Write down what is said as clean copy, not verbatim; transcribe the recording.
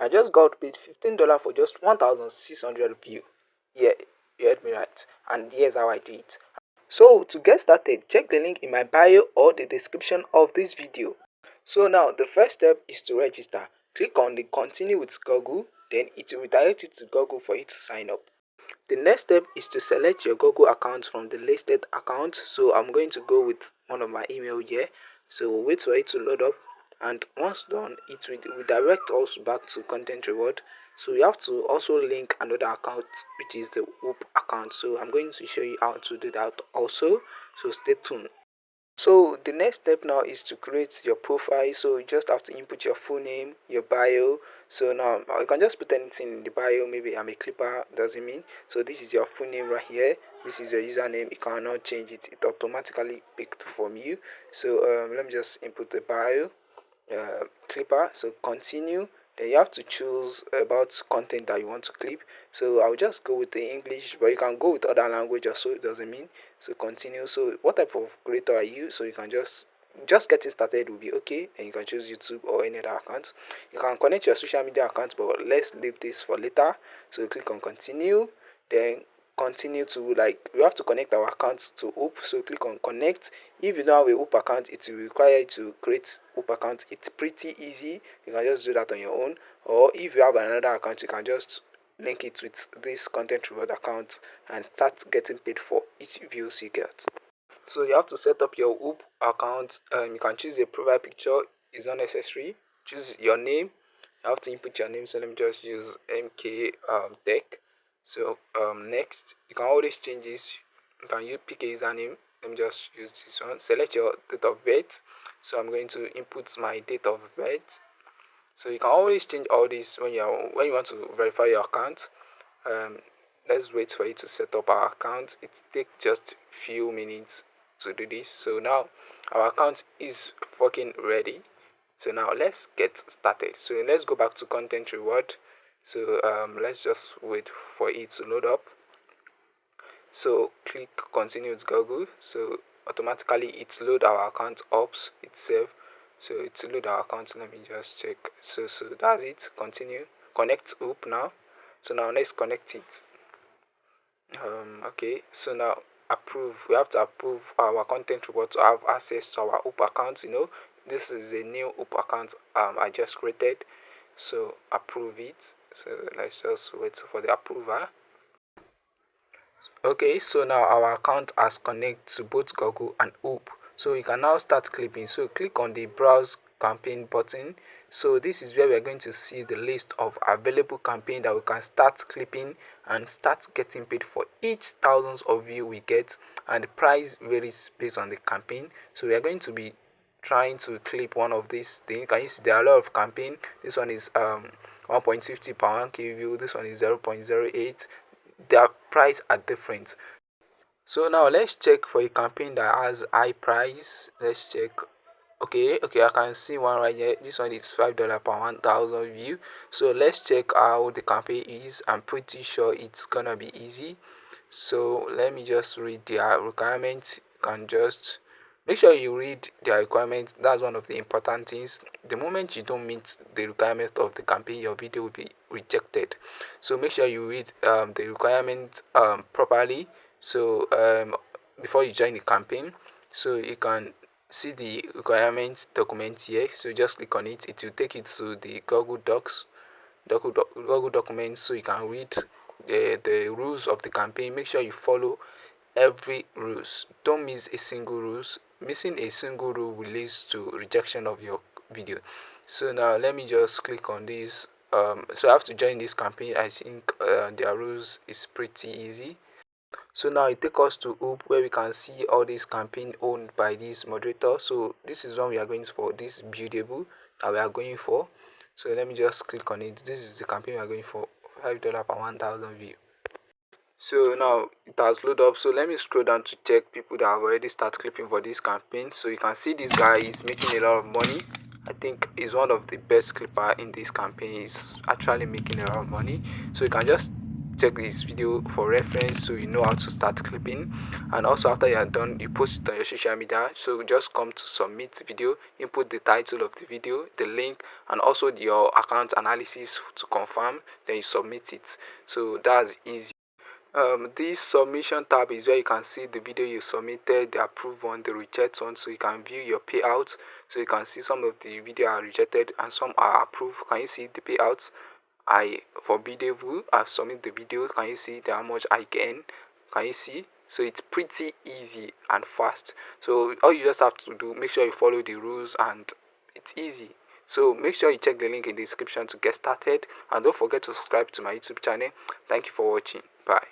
I just got paid $15 for just 1,600 view. Yeah, you heard me right. And here's how I do it. So to get started, check the link in my bio or the description of this video. So now the first step is to register. Click on the continue with Google, then it will redirect you to Google for you to sign up. The next step is to select your Google account from the listed account. So I'm going to go with one of my email here. So wait for it to load up, and once done, it will redirect us back to content reward. So you have to also link another account, which is the Whoop account. So I'm going to show you how to do that also. So stay tuned. So the next step now is to create your profile. So you just have to input your full name, your bio. So now you can just put anything in the bio. Maybe I'm a clipper, doesn't mean. So this is your full name right here. This is your username. You cannot change it. It automatically picked from you. So let me just input the bio, clipper. So continue. Then you have to choose about content that you want to clip. So I'll just go with the English, but you can go with other language also, it doesn't mean. So continue. So what type of creator are you? So you can just get it started will be okay, and you can choose YouTube or any other account. You can connect your social media account, but let's leave this for later. So click on continue, then continue to, like, we have to connect our account to Hoop. So click on connect. If you don't have a Hoop account, it will require you to create Hoop account. It's pretty easy. You can just do that on your own, or if you have another account, you can just link it with this content reward account and start getting paid for each views you get. So you have to set up your Hoop account. You can choose a profile picture. It's not necessary. Choose your name. You have to input your name. So let me just use MK Tech. So next, you can always change this. You can pick a username. Let me just use this one. Select your date of birth. So I'm going to input my date of birth. So you can always change all this when you want to verify your account. Let's wait for it to set up our account. It takes just few minutes to do this. So now our account is fucking ready. So now let's get started. So let's go back to content reward. So let's just wait for it to load up. So click continue with Google. So automatically it load our account up itself. So it's load our account. Let me just check. So that's it. Continue. Connect Hoop now. So now let's connect it. Okay. So now approve. We have to approve our content reward to have access to our Hoop account. This is a new Hoop account I just created. So approve it. So let's just wait for the approval. Okay, so now our account has connected to both Google and Hoop. So you can now start clipping. So click on the browse campaign button. So this is where we are going to see the list of available campaign that we can start clipping and start getting paid for each thousands of view we get, and the price varies based on the campaign. So we are going to be trying to clip one of these things. Can you see there are a lot of campaign? This one is 1.50 per 1k view. This one is 0.08. Their price are different. So now let's check for a campaign that has high price. Let's check. Okay, I can see one right here. This one is $5 per 1,000 view. So let's check how the campaign is. I'm pretty sure it's gonna be easy. So let me just read their requirements. You can just make sure you read their requirements. That's one of the important things. The moment you don't meet the requirements of the campaign, your video will be rejected. So make sure you read the requirements properly. So before you join the campaign, so you can see the requirements document here. So just click on it. It will take you to the Google Docs, Google documents, so you can read the rules of the campaign. Make sure you follow every rules. Don't miss a single rules. Missing a single rule will lead to rejection of your video. So now let me just click on this. So I have to join this campaign. I think their rules is pretty easy. So now it takes us to Hoop, where we can see all these campaign owned by this moderator. So this is one we are going for, this buildable that we are going for. So let me just click on it. This is the campaign we are going for, $5 per 1,000 view. So now it has loaded up. So let me scroll down to check people that have already started clipping for this campaign. So you can see this guy is making a lot of money. I think he's one of the best clipper in this campaign. He's actually making a lot of money. So you can just check this video for reference so you know how to start clipping. And also after you are done, you post it on your social media. So just come to submit video, input the title of the video, the link, and also your account analysis to confirm, then you submit it. So that's easy. This submission tab is where you can see the video you submitted, the approved one, the reject one, so you can view your payouts. So you can see some of the video are rejected and some are approved. Can you see the payouts? For video view, I've submitted the video. Can you see how much I gain? Can you see? So it's pretty easy and fast. So all you just have to do, make sure you follow the rules, and it's easy. So make sure you check the link in the description to get started, and don't forget to subscribe to my YouTube channel. Thank you for watching. Bye.